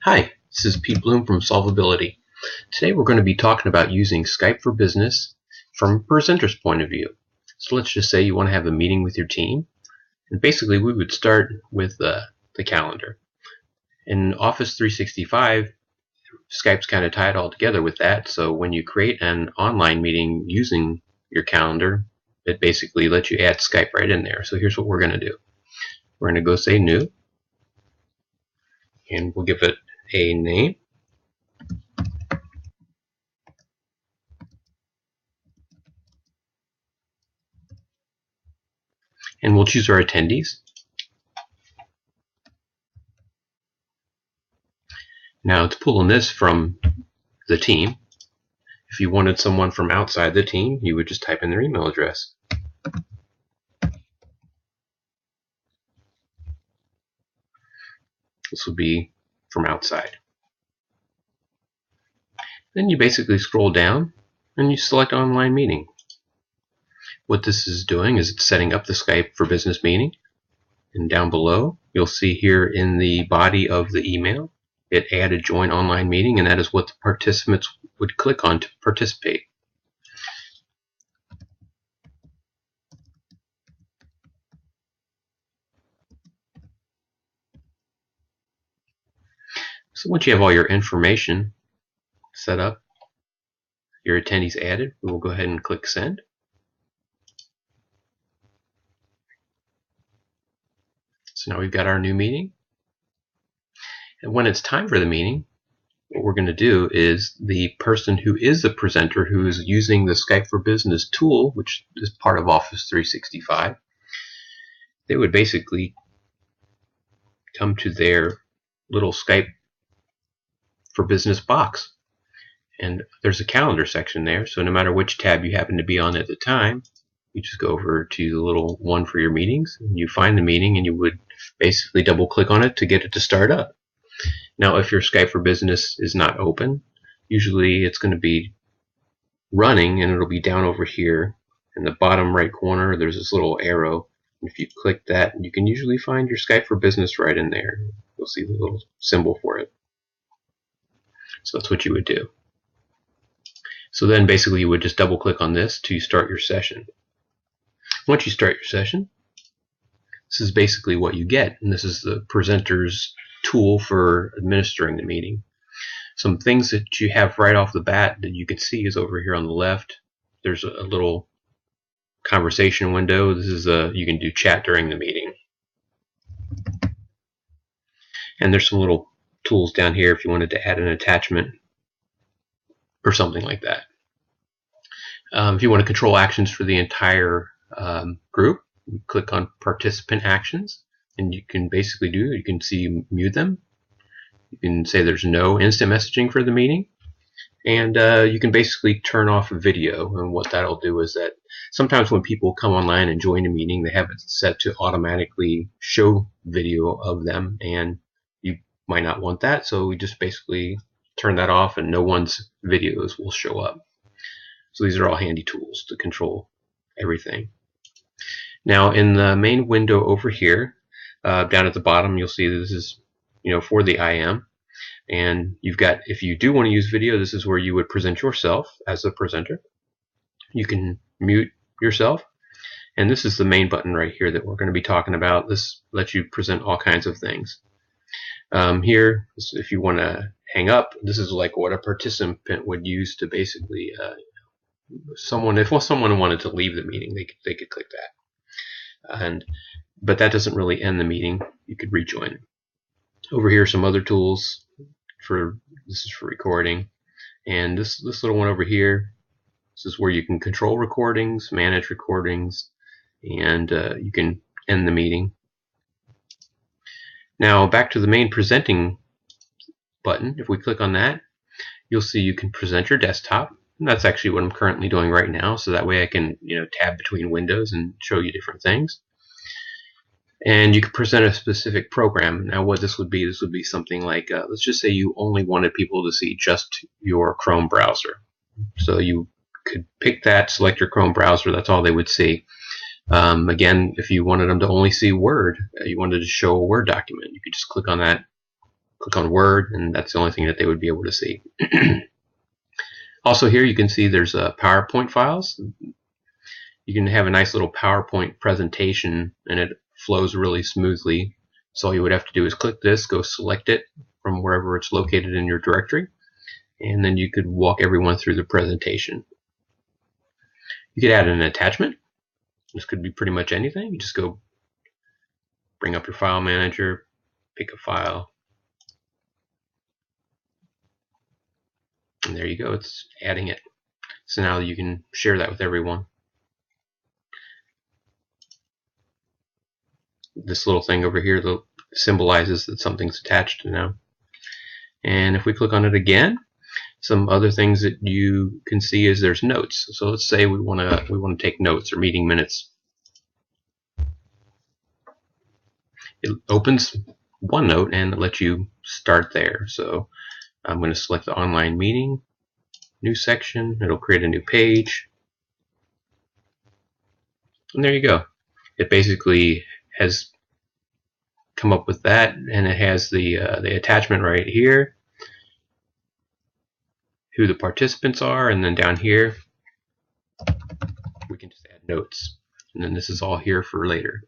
Hi, this is Pete Blum from Solvability. Today we're going to be talking about using Skype for Business from a presenter's point of view. So let's just say you want to have a meeting with your team. And basically we would start with the calendar. In Office 365, Skype's kind of tied all together with that. So when you create an online meeting using your calendar, it basically lets you add Skype right in there. So here's what we're going to do. We're going to go say New. And we'll give it a name. And we'll choose our attendees. Now it's pulling this from the team. If you wanted someone from outside the team, you would just type in their email address. This would be from outside. Then you basically scroll down and you select online meeting. What this is doing is it's setting up the Skype for Business meeting. And down below, you'll see here in the body of the email, it added join online meeting, and that is what the participants would click on to participate. So once you have all your information set up, your attendees added, we will go ahead and click send. So now we've got our new meeting. And when it's time for the meeting, what we're going to do is the person who is the presenter, who is using the Skype for Business tool, which is part of Office 365, they would basically come to their little Skype for Business box. And there's a calendar section there, so no matter which tab you happen to be on at the time, you just go over to the little one for your meetings, and you find the meeting, and you would basically double click on it to get it to start up. Now if your Skype for Business is not open, usually it's going to be running, and it'll be down over here in the bottom right corner. There's this little arrow, and if you click that, you can usually find your Skype for Business right in there. You'll see the little symbol for it. So that's what you would do. So then basically you would just double click on this to start your session. Once you start your session, this is basically what you get, and this is the presenter's tool for administering the meeting. Some things that you have right off the bat that you can see is over here on the left. There's a little conversation window. This is you can do chat during the meeting. And there's some little tools down here if you wanted to add an attachment or something like that. If you want to control actions for the entire group, you click on participant actions, and you can basically you can see mute them. You can say there's no instant messaging for the meeting, and you can basically turn off a video. And what that'll do is that sometimes when people come online and join a meeting, they have it set to automatically show video of them, and you might not want that, so we just basically turn that off and no one's videos will show up. So these are all handy tools to control everything. Now in the main window over here, down at the bottom, you'll see this is for the IM, and you've got, if you do want to use video, this is where you would present yourself as the presenter. You can mute yourself, and this is the main button right here that we're going to be talking about. This lets you present all kinds of things. Here, if you want to hang up, this is like what a participant would use to basically if someone wanted to leave the meeting, they could click that. But that doesn't really end the meeting. You could rejoin. Over here are some other tools this is for recording, and this little one over here, this is where you can control recordings, manage recordings, and you can end the meeting. Now back to the main presenting button. If we click on that, you'll see you can present your desktop, and that's actually what I'm currently doing right now, so that way I can tab between windows and show you different things. And you can present a specific program. Now what this would be something like, let's just say you only wanted people to see just your Chrome browser. So you could pick that, select your Chrome browser, that's all they would see. Again, if you wanted them to only see Word, you wanted to show a Word document, you could just click on that click on Word, and that's the only thing that they would be able to see. Also here you can see there's PowerPoint files. You can have a nice little PowerPoint presentation and it flows really smoothly. So all you would have to do is click this, go select it from wherever it's located in your directory, and then you could walk everyone through the presentation. You could add an attachment. This could be pretty much anything. You just go bring up your file manager, pick a file, and there you go, it's adding it. So now you can share that with everyone. This little thing over here symbolizes that something's attached now. And if we click on it again, some other things that you can see is there's notes. So let's say we want to take notes or meeting minutes. It opens OneNote and it lets you start there. So I'm going to select the online meeting, new section. It'll create a new page, and there you go. It basically has come up with that, and it has the attachment right here, who the participants are, and then down here we can just add notes, and then this is all here for later.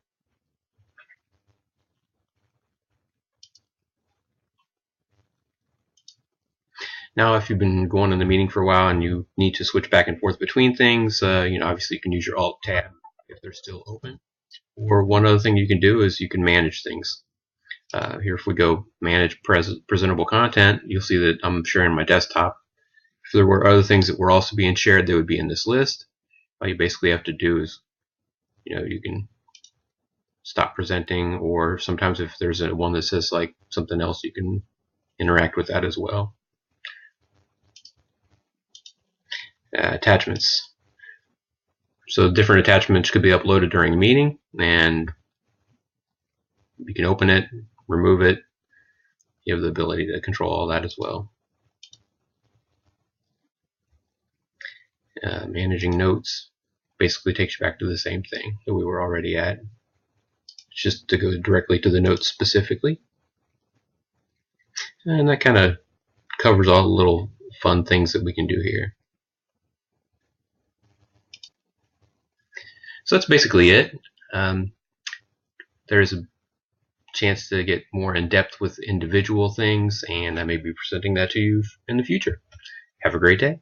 Now if you've been going in the meeting for a while and you need to switch back and forth between things, obviously you can use your Alt tab if they're still open. Or one other thing you can do is you can manage things. Here if we go manage presentable content, you'll see that I'm sharing my desktop. If there were other things that were also being shared, they would be in this list. All you basically have to do is, you can stop presenting, or sometimes if there's one that says like something else, you can interact with that as well. Attachments. So different attachments could be uploaded during a meeting, and you can open it, remove it. You have the ability to control all that as well. Managing notes basically takes you back to the same thing that we were already at. It's just to go directly to the notes specifically. And that kind of covers all the little fun things that we can do here. So that's basically it. There's a chance to get more in depth with individual things, and I may be presenting that to you in the future. Have a great day.